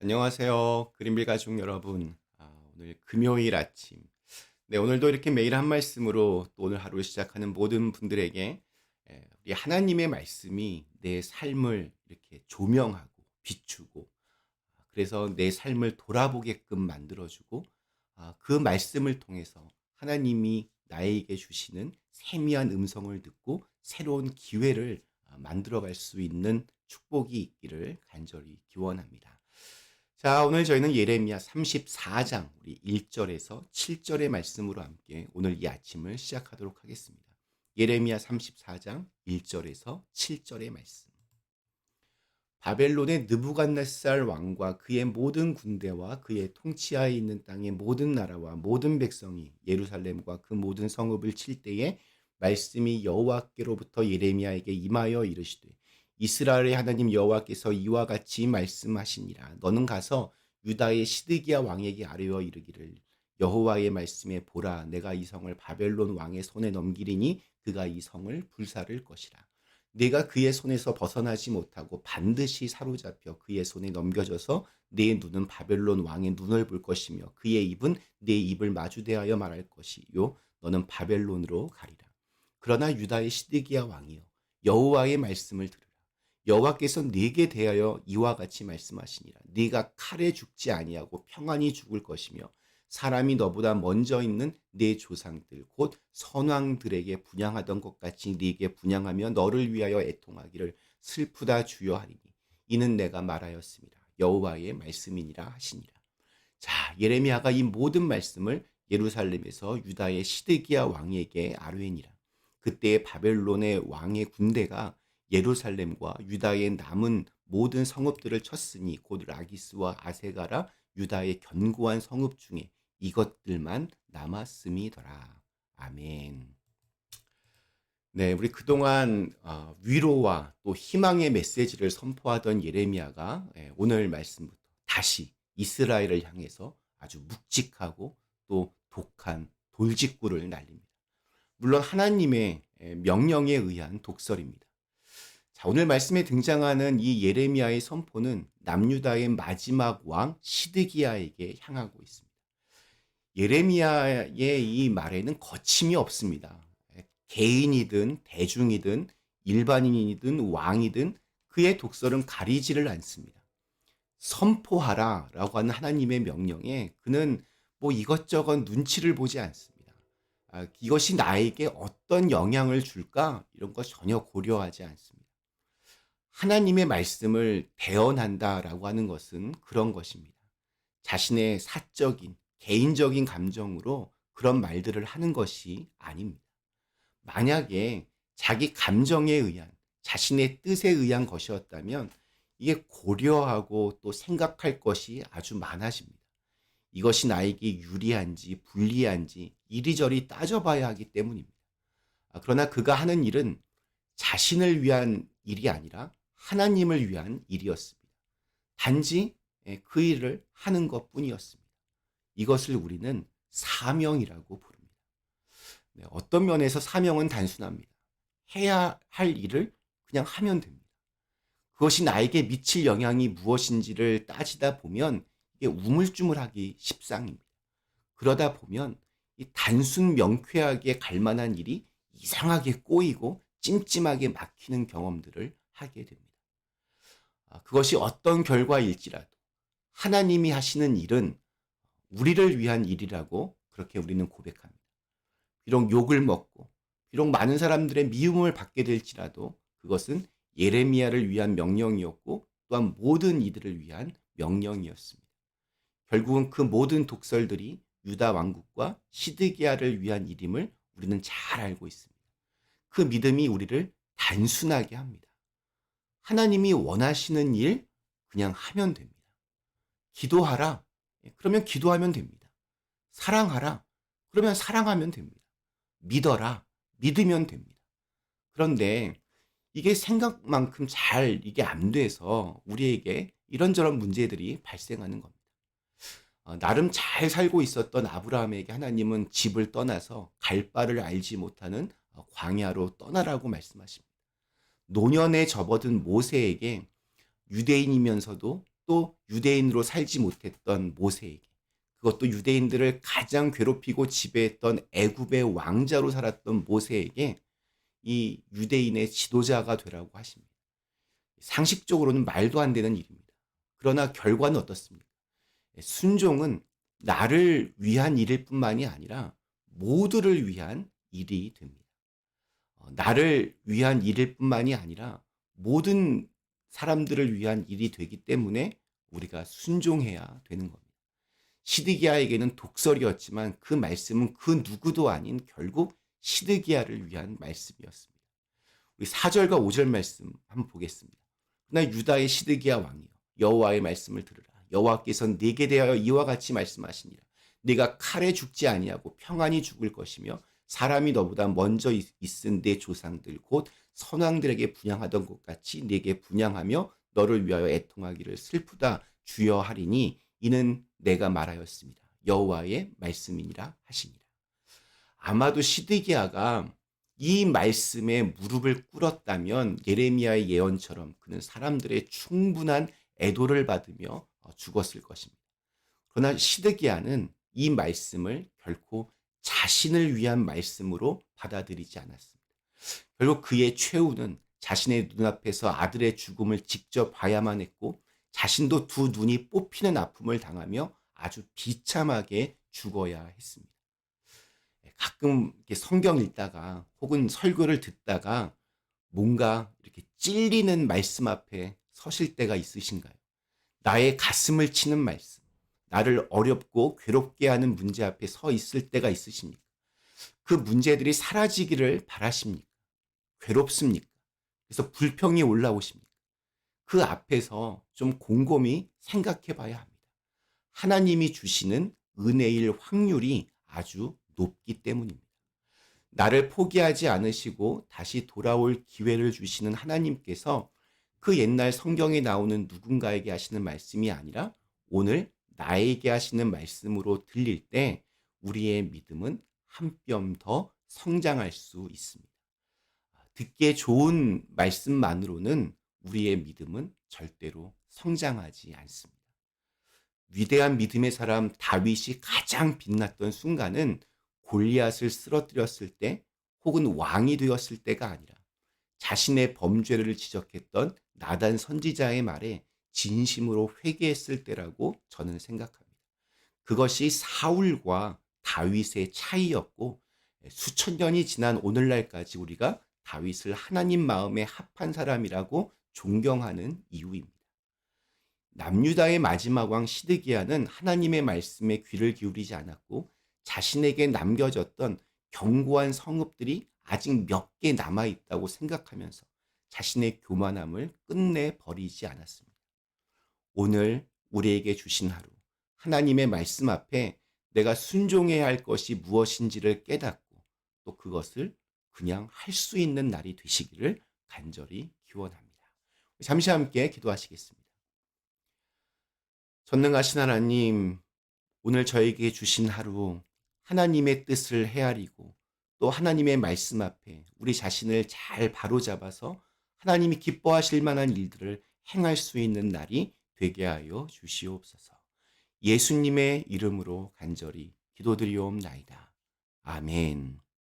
안녕하세요. 그린빌 가족 여러분. 오늘 금요일 아침. 네, 오늘도 이렇게 매일 한 말씀으로 또 오늘 하루를 시작하는 모든 분들에게 우리 하나님의 말씀이 내 삶을 이렇게 조명하고 비추고 그래서 내 삶을 돌아보게끔 만들어주고 그 말씀을 통해서 하나님이 나에게 주시는 세미한 음성을 듣고 새로운 기회를 만들어갈 수 있는 축복이 있기를 간절히 기원합니다. 자, 오늘 저희는 예레미야 34장 우리 1절에서 7절의 말씀으로 함께 오늘 이 아침을 시작하도록 하겠습니다. 예레미야 34장 1절에서 7절의 말씀. 바벨론의 느부갓네살 왕과 그의 모든 군대와 그의 통치하에 있는 땅의 모든 나라와 모든 백성이 예루살렘과 그 모든 성읍을 칠 때에 말씀이 여호와께로부터 예레미야에게 임하여 이르시되 이스라엘의 하나님 여호와께서 이와 같이 말씀하시니라. 너는 가서 유다의 시드기야 왕에게 아뢰어 이르기를 여호와의 말씀에 보라, 내가 이 성을 바벨론 왕의 손에 넘기리니 그가 이 성을 불사를 것이라. 네가 그의 손에서 벗어나지 못하고 반드시 사로잡혀 그의 손에 넘겨져서 네 눈은 바벨론 왕의 눈을 볼 것이며 그의 입은 네 입을 마주대하여 말할 것이요 너는 바벨론으로 가리라. 그러나 유다의 시드기야 왕이여 여호와의 말씀을 들으라. 여호와께서 네게 대하여 이와 같이 말씀하시니라. 네가 칼에 죽지 아니하고 평안히 죽을 것이며 사람이 너보다 먼저 있는 네 조상들 곧 선왕들에게 분향하던 것 같이 네게 분향하며 너를 위하여 애통하기를 슬프다 주여 하리니 이는 내가 말하였습니다. 여호와의 말씀이니라 하시니라. 자, 예레미야가 이 모든 말씀을 예루살렘에서 유다의 시드기야 왕에게 아뢰니라. 그때 바벨론의 왕의 군대가 예루살렘과 유다의 남은 모든 성읍들을 쳤으니 곧 라기스와 아세가라 유다의 견고한 성읍 중에 이것들만 남았음이더라. 아멘. 네, 우리 그동안 위로와 또 희망의 메시지를 선포하던 예레미야가 오늘 말씀부터 다시 이스라엘을 향해서 아주 묵직하고 또 독한 돌직구를 날립니다. 물론 하나님의 명령에 의한 독설입니다. 자, 오늘 말씀에 등장하는 이 예레미야의 선포는 남유다의 마지막 왕 시드기야에게 향하고 있습니다. 예레미야의 이 말에는 거침이 없습니다. 개인이든 대중이든 일반인이든 왕이든 그의 독설은 가리지를 않습니다. 선포하라라고 하는 하나님의 명령에 그는 뭐 이것저것 눈치를 보지 않습니다. 이것이 나에게 어떤 영향을 줄까 이런 거 전혀 고려하지 않습니다. 하나님의 말씀을 대언한다라고 하는 것은 그런 것입니다. 자신의 사적인 개인적인 감정으로 그런 말들을 하는 것이 아닙니다. 만약에 자기 감정에 의한 자신의 뜻에 의한 것이었다면 이게 고려하고 또 생각할 것이 아주 많아집니다. 이것이 나에게 유리한지 불리한지 이리저리 따져봐야 하기 때문입니다. 그러나 그가 하는 일은 자신을 위한 일이 아니라 하나님을 위한 일이었습니다. 단지 그 일을 하는 것뿐이었습니다. 이것을 우리는 사명이라고 부릅니다. 네, 어떤 면에서 사명은 단순합니다. 해야 할 일을 그냥 하면 됩니다. 그것이 나에게 미칠 영향이 무엇인지를 따지다 보면 이게 우물쭈물하기 십상입니다. 그러다 보면 이 단순 명쾌하게 갈 만한 일이 이상하게 꼬이고 찜찜하게 막히는 경험들을 하게 됩니다. 그것이 어떤 결과일지라도 하나님이 하시는 일은 우리를 위한 일이라고 그렇게 우리는 고백합니다. 비록 욕을 먹고 비록 많은 사람들의 미움을 받게 될지라도 그것은 예레미야를 위한 명령이었고 또한 모든 이들을 위한 명령이었습니다. 결국은 그 모든 독설들이 유다 왕국과 시드기야를 위한 일임을 우리는 잘 알고 있습니다. 그 믿음이 우리를 단순하게 합니다. 하나님이 원하시는 일 그냥 하면 됩니다. 기도하라. 그러면 기도하면 됩니다. 사랑하라. 그러면 사랑하면 됩니다. 믿어라. 믿으면 됩니다. 그런데 이게 생각만큼 잘 이게 안 돼서 우리에게 이런저런 문제들이 발생하는 겁니다. 나름 잘 살고 있었던 아브라함에게 하나님은 집을 떠나서 갈 바를 알지 못하는 광야로 떠나라고 말씀하십니다. 노년에 접어든 모세에게 유대인이면서도 그것도 유대인으로 살지 못했던 모세에게, 그것도 유대인들을 가장 괴롭히고 지배했던 애굽의 왕자로 살았던 모세에게 이 유대인의 지도자가 되라고 하십니다. 상식적으로는 말도 안 되는 일입니다. 그러나 결과는 어떻습니까? 순종은 나를 위한 일일 뿐만이 아니라 모두를 위한 일이 됩니다. 나를 위한 일일 뿐만이 아니라 모든 사람들을 위한 일이 되기 때문에 우리가 순종해야 되는 겁니다. 시드기야에게는 독설이었지만 그 말씀은 그 누구도 아닌 결국 시드기야를 위한 말씀이었습니다. 우리 4절과 5절 말씀 한번 보겠습니다. 그러나 유다의 시드기야 왕이여 여호와의 말씀을 들으라. 여호와께서는 네게 대하여 이와 같이 말씀하시니라. 네가 칼에 죽지 아니하고 평안히 죽을 것이며 사람이 너보다 먼저 있은 내 조상들 곧 선왕들에게 분향하던 것 같이 네게 분향하며 너를 위하여 애통하기를 슬프다 주여 하리니 이는 내가 말하였습니다. 여호와의 말씀이니라 하시니라. 아마도 시드기야가 이 말씀에 무릎을 꿇었다면 예레미야의 예언처럼 그는 사람들의 충분한 애도를 받으며 죽었을 것입니다. 그러나 시드기야는 이 말씀을 결코 자신을 위한 말씀으로 받아들이지 않았습니다. 결국 그의 최후는 자신의 눈앞에서 아들의 죽음을 직접 봐야만 했고 자신도 두 눈이 뽑히는 아픔을 당하며 아주 비참하게 죽어야 했습니다. 가끔 이렇게 성경 읽다가 혹은 설교를 듣다가 뭔가 이렇게 찔리는 말씀 앞에 서실 때가 있으신가요? 나의 가슴을 치는 말씀, 나를 어렵고 괴롭게 하는 문제 앞에 서 있을 때가 있으십니까? 그 문제들이 사라지기를 바라십니까? 괴롭습니까? 그래서 불평이 올라오십니까? 그 앞에서 좀 곰곰이 생각해 봐야 합니다. 하나님이 주시는 은혜일 확률이 아주 높기 때문입니다. 나를 포기하지 않으시고 다시 돌아올 기회를 주시는 하나님께서 그 옛날 성경에 나오는 누군가에게 하시는 말씀이 아니라 오늘 나에게 하시는 말씀으로 들릴 때 우리의 믿음은 한 뼘 더 성장할 수 있습니다. 듣기에 좋은 말씀만으로는 우리의 믿음은 절대로 성장하지 않습니다. 위대한 믿음의 사람 다윗이 가장 빛났던 순간은 골리앗을 쓰러뜨렸을 때 혹은 왕이 되었을 때가 아니라 자신의 범죄를 지적했던 나단 선지자의 말에 진심으로 회개했을 때라고 저는 생각합니다. 그것이 사울과 다윗의 차이였고 수천 년이 지난 오늘날까지 우리가 다윗을 하나님 마음에 합한 사람이라고 존경하는 이유입니다. 남유다의 마지막 왕 시드기야는 하나님의 말씀에 귀를 기울이지 않았고 자신에게 남겨졌던 견고한 성읍들이 아직 몇 개 남아있다고 생각하면서 자신의 교만함을 끝내 버리지 않았습니다. 오늘 우리에게 주신 하루, 하나님의 말씀 앞에 내가 순종해야 할 것이 무엇인지를 깨닫고 또 그것을 그냥 할 수 있는 날이 되시기를 간절히 기원합니다. 잠시 함께 기도하시겠습니다. 전능하신 하나님, 오늘 저에게 주신 하루 하나님의 뜻을 헤아리고 또 하나님의 말씀 앞에 우리 자신을 잘 바로잡아서 하나님이 기뻐하실 만한 일들을 행할 수 있는 날이 되게 하여 주시옵소서. 예수님의 이름으로 간절히 기도드리옵나이다. 아멘.